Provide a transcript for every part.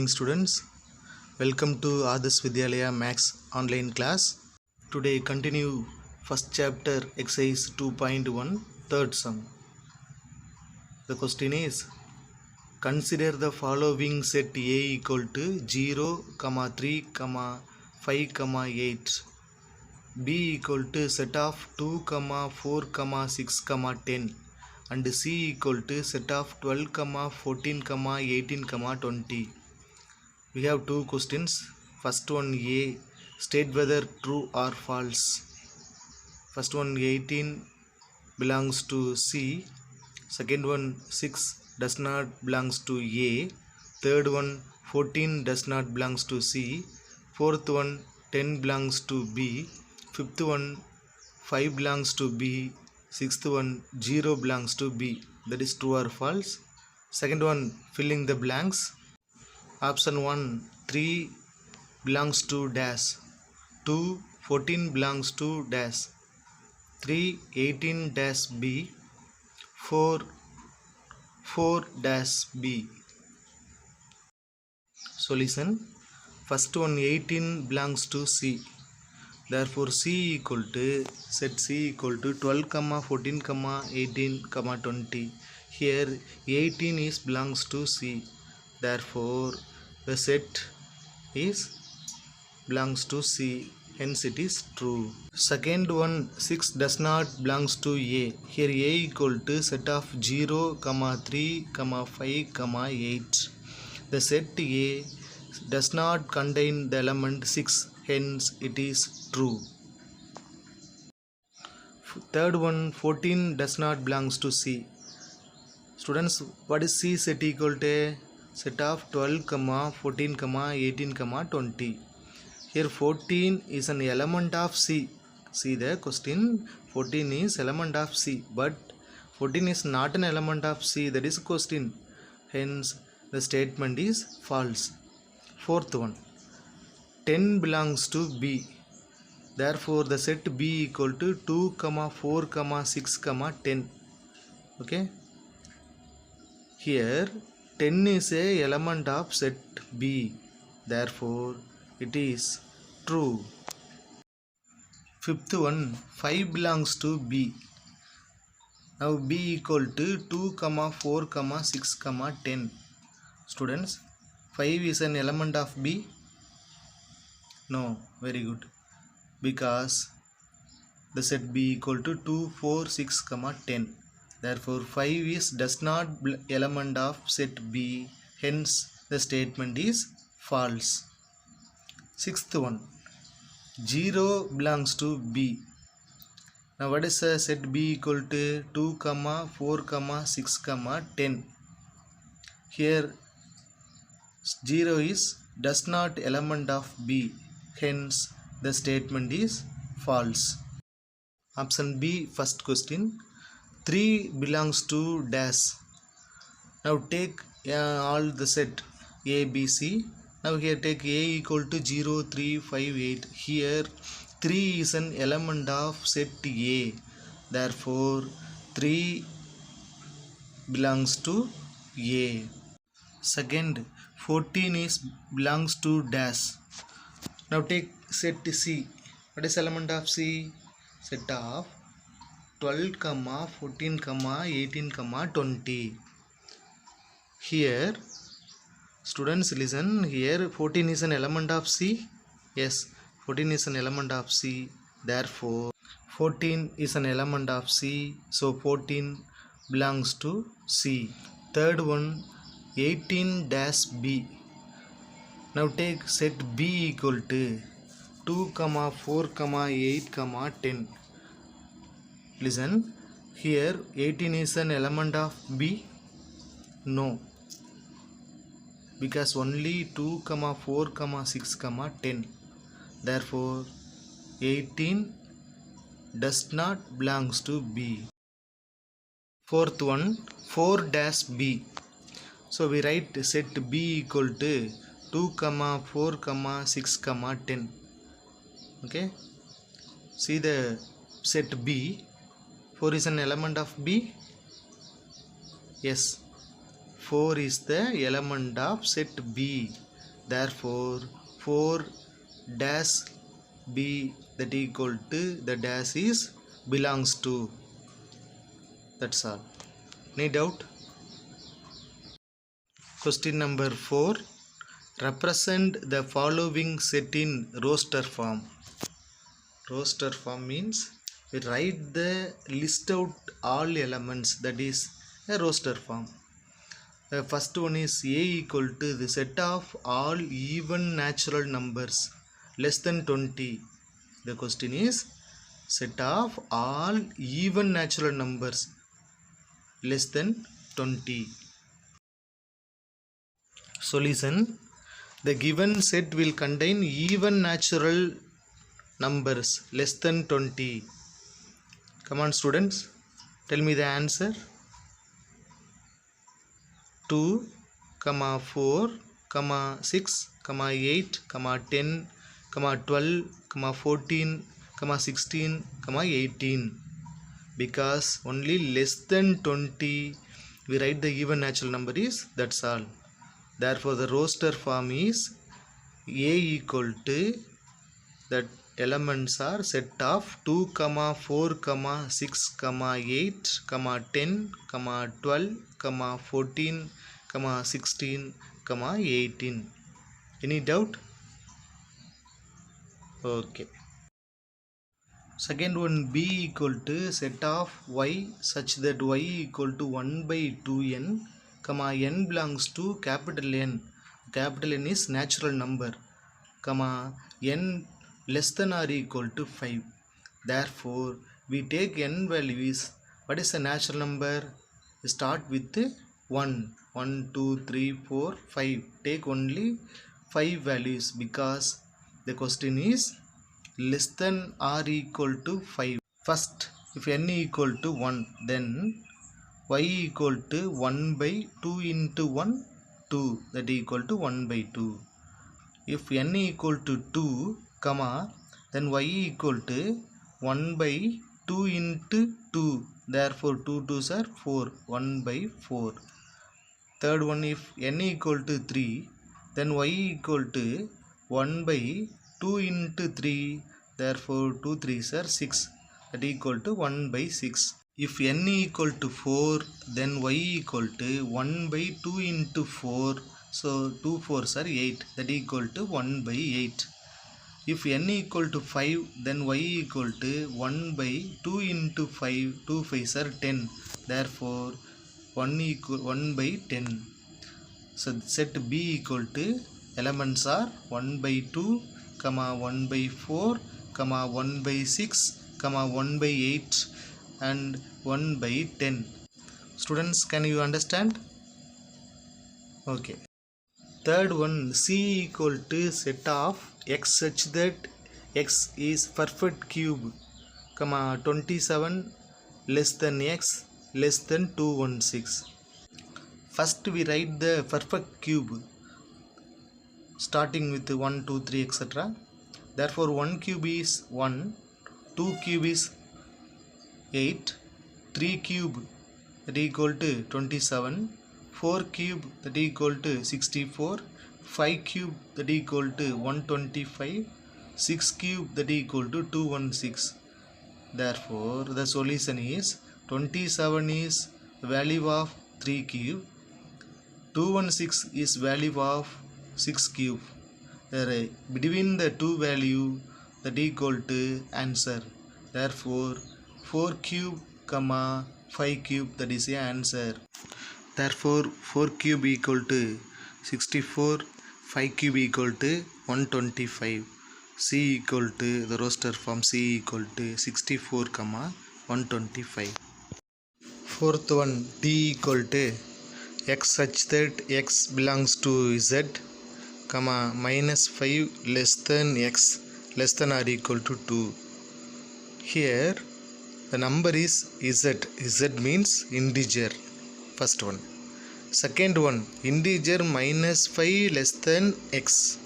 morning students. Welcome to Adarsh Vidyalaya Max online class. Today continue first chapter exercise 2.1 third sum. The question is, consider the following set A equal to 0, 3, 5, 8. B equal to set of 2, 4, 6, 10 and C equal to set of 12, 14, 18, 20. We have two questions. First one A, state whether true or false. First one 18 belongs to C. Second one 6 does not belongs to A. Third one 14 does not belongs to C. Fourth one 10 belongs to B. Fifth one 5 belongs to B. Sixth one 0 belongs to B. That is true or false. Second one, filling the blanks. Option 1, 3 belongs to dash. 2, 14 belongs to dash. 3, 18 dash B. 4, 4 dash B. Solution. First one 18 belongs to C. Therefore C equal to, set C equal to 12, 14, 18, 20. Here 18 is belongs to C. Therefore the set is belongs to C. Hence it is true. Second one 6 does not belongs to A. Here A equal to set of 0, 3, 5, 8. The set A does not contain the element 6. Hence it is true. Third one 14 does not belongs to C. Students, what is C set equal to? Set of 12, 14, 18, 20. Here 14 is an element of C. See the question, 14 is element of C, but 14 is not an element of C. That is question. Hence the statement is false. Fourth one, 10 belongs to B. Therefore the set B equal to 2, 4, 6, 10. Okay. Here 10 is a element of set B. Therefore it is true. Fifth one, 5 belongs to B. Now B equal to 2, 4, 6, 10. Students, 5 is an element of B? No, very good. Because the set B equal to 2, 4, 6, 10. Therefore 5 is does not element of set B. Hence the statement is false. Sixth one, 0 belongs to B. Now what is the set B equal to 2, 4, 6, 10. Here 0 is does not element of B. Hence the statement is false. Option B, first question, 3 belongs to dash. Now take all the set A, B, C. Now here take A equal to 0, 3, 5, 8. Here 3 is an element of set A. Therefore 3 belongs to A. Second, 14 is belongs to dash. Now take set C. What is element of C? Set of 12, 14, 18, 20. Here, students listen, here 14 is an element of C. Yes, 14 is an element of C. Therefore, 14 is an element of C. So 14 belongs to C. Third one, 18 dash B. Now take set B equal to 2, 4, 8, 10. Listen, here 18 is an element of B? No. Because only 2, 4, 6, 10. Therefore 18 does not belongs to B. Fourth one, 4 dash B. So we write set B equal to 2, 4, 6, 10. Okay. See the set B. 4 is an element of B. Yes. 4 is the element of set B. Therefore 4 dash b that equal to the dash is belongs to. That's all. Any doubt? Question number 4. Represent the following set in roster form. Roster form means we write the list out all elements, that is a roster form. The first one is A equal to the set of all even natural numbers less than 20. The question is set of all even natural numbers less than 20. Solution. The given set will contain even natural numbers less than 20. Come on students, tell me the answer. 2, 4, 6, 8, 10, 12, 14, 16, 18. Because only less than 20 we write the even natural number is, that's all. Therefore the roster form is A equal to, that elements are set of 2, 4, 6, 8, 10, 12, 14, 16, 18. Any doubt? Okay. Second one, B equal to set of y such that y equal to 1 by 2n, n belongs to capital N. Capital N is natural number, n less than or equal to 5. Therefore, we take n values. What is the natural number? Start with 1, 1, 2, 3, 4, 5. Take only 5 values because the question is less than or equal to 5. First, if n equal to 1, then y equal to 1 by 2 into 1, 2, that equal to 1 by 2. If n equal to 2, then y equal to 1 by 2 into 2. Therefore 2 2s are 4, 1 by 4. Third one, if n equal to 3, then y equal to 1 by 2 into 3. Therefore 2 3s are 6, that equal to 1 by 6. If n equal to 4, then y equal to 1 by 2 into 4. So 2 4s are 8, that equal to 1 by 8. If n equal to 5, then y equal to 1 by 2 into 5. 2 5s are 10. Therefore 1 by 10. So set B equal to elements are 1 by 2, 1 by 4, 1 by 6, 1 by 8 and 1 by 10. Students, can you understand? Okay. Third one, C equal to set of x such that x is perfect cube, 27 less than x less than 216. First we write the perfect cube starting with 1, 2, 3, etc. Therefore 1 cube is 1, 2 cube is 8, 3 cube that equal to 27, 4 cube that equal to 64, 5 cube that equal to 125, 6 cube that equal to 216. Therefore the solution is 27 is value of 3 cube, 216 is value of 6 cube. Between the two value that equal to answer. Therefore 4 cube, 5 cube, that is the answer. Therefore 4 cube equal to 64, 5 cube equal to 125. C equal to the roster form C equal to 64, 125. Fourth one, D equal to x such that x belongs to z, minus 5 less than x less than or equal to 2. Here the number is z. Z means integer. First one. Second one, integer minus 5 less than x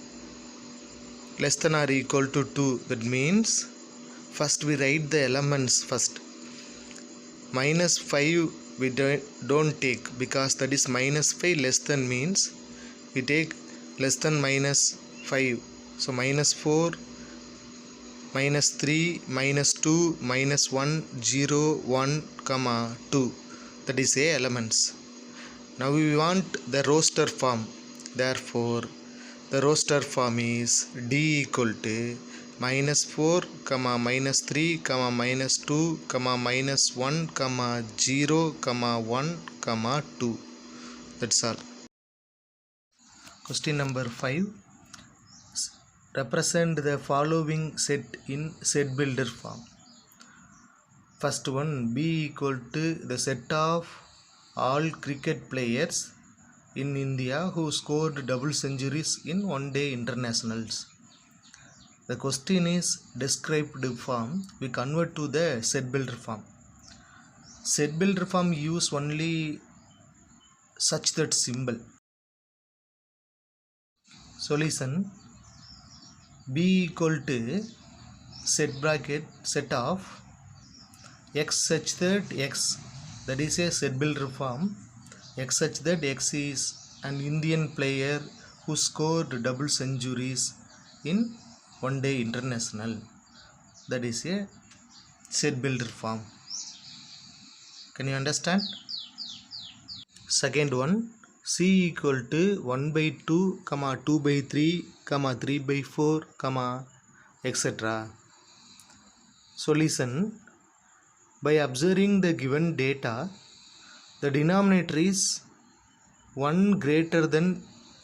less than or equal to 2. That means first we write the elements first. Minus 5 we don't take because that is minus 5 less than means we take less than minus 5. So minus 4, minus 3, minus 2, minus 1, 0, 1, comma 2. That is a elements. Now we want the roster form. Therefore, the roster form is D equal to minus 4, comma minus 3, comma minus 2, comma minus 1, comma 0, comma 1, comma 2. That's all. Question number 5. Represent the following set in set builder form. First one, B equal to the set of all cricket players in India who scored double centuries in one-day internationals. The question is described form. We convert to the set builder form. Set builder form use only such that symbol. Solution: B equal to set bracket set of x such that x, that is a set builder form. X such that x is an Indian player who scored double centuries in one-day international. That is a set builder form. Can you understand? Second one, C equal to 1 by 2, 2 by 3, 3 by 4, etc. Solution: by observing the given data, the denominator is 1 greater than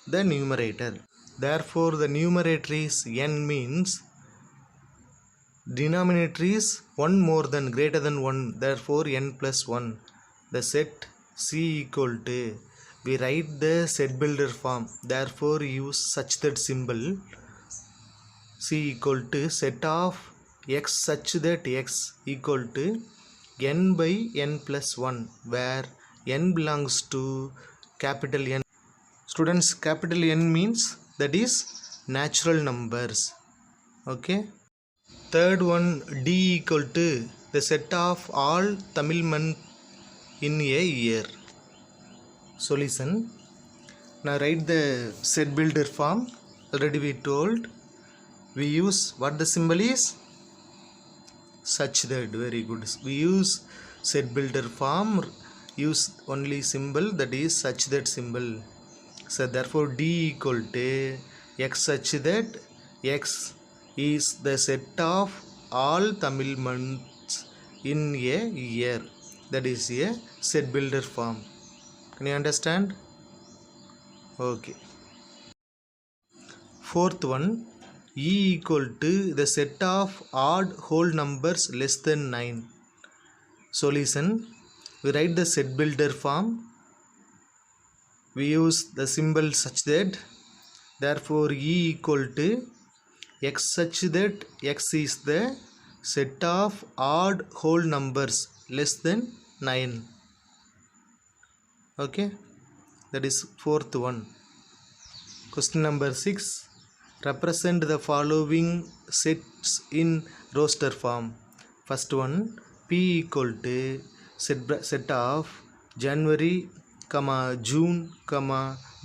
the numerator. Therefore, the numerator is n, means denominator is 1 more than greater than 1. Therefore, n plus 1. The set C equal to, we write the set builder form. Therefore, use such that symbol. C equal to set of x such that x equal to n by n plus 1, where n belongs to capital N. Students, capital N means that is natural numbers. Okay. Third one, D equal to the set of all Tamil months in a year. Solution: now write the set builder form. Already we told, we use what the symbol is? Such that. Very good. We use set builder form, use only symbol, that is such that symbol. So therefore D equal to x such that x is the set of all Tamil months in a year. That is a set builder form. Can you understand? Okay. Fourth one, E equal to the set of odd whole numbers less than 9. Solution: we write the set builder form. We use the symbol such that. Therefore, E equal to x such that x is the set of odd whole numbers less than 9. Okay, that is fourth one. Question number 6. Represent the following sets in roster form. First one, P equal to set of January, June,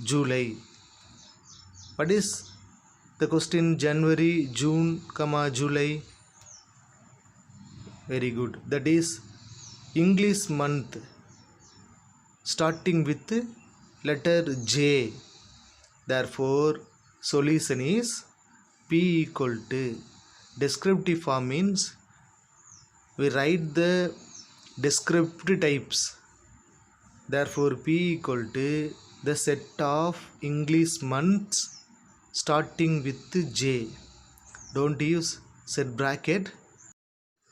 July. What is the question? January, June, July. Very good. That is English month starting with letter J. Therefore, solution is P equal to descriptive form, means we write the descriptive types. Therefore, P equal to the set of English months starting with J. Don't use set bracket.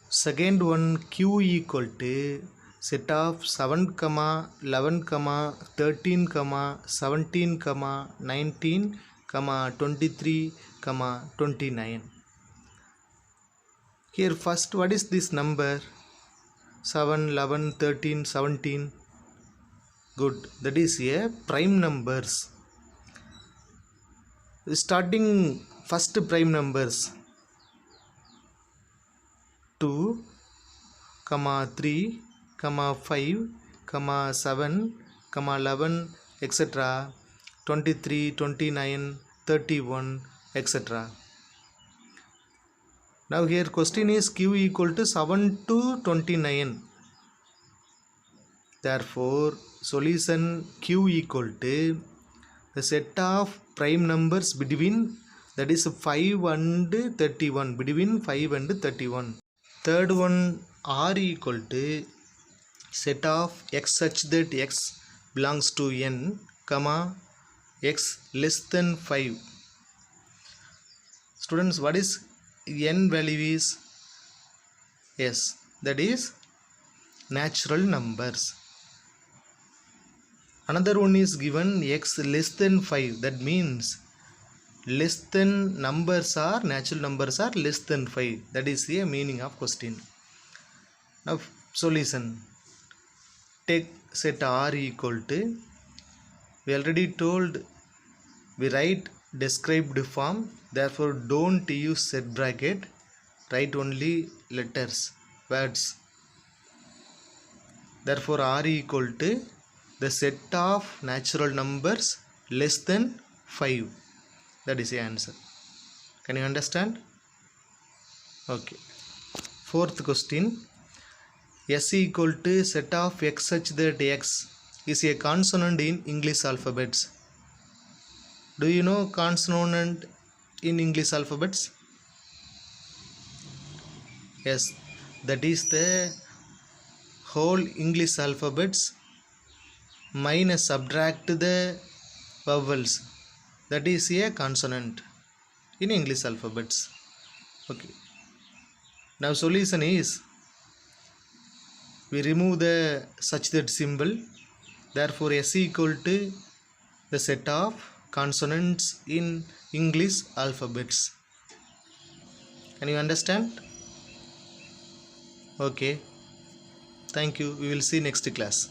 Second one, Q equal to set of 7, 11, 13, 17, 19, 23, 29. Here first, what is this number? 7, 11, 13, 17. Good. That is a prime numbers. Starting first prime numbers 2, 3, 5, 7, 11, etc. 23, 29, 31, etc. Now here question is q equal to 7 to 29. Therefore solution q equal to the set of prime numbers between, that is 5 and 31, between 5 and 31. Third one, r equal to set of x such that x belongs to n, comma x less than 5. Students, what is n value is? Yes, that is natural numbers. Another one is given x less than 5. That means less than numbers are, natural numbers are less than 5. That is the meaning of question. Now solution. Take set r equal to, we already told we write described form, therefore don't use set bracket, write only letters, words. Therefore r equal to the set of natural numbers less than 5. That is the answer. Can you understand? Okay. Fourth question. S equal to set of x such that x is a consonant in English alphabets. Do you know consonant in English alphabets? Yes, that is the whole English alphabets minus subtract the vowels. That is a consonant in English alphabets. Okay. Now solution is, we remove the such that symbol, therefore s equal to the set of consonants in English alphabets. Can you understand? Okay. Thank you. We will see next class.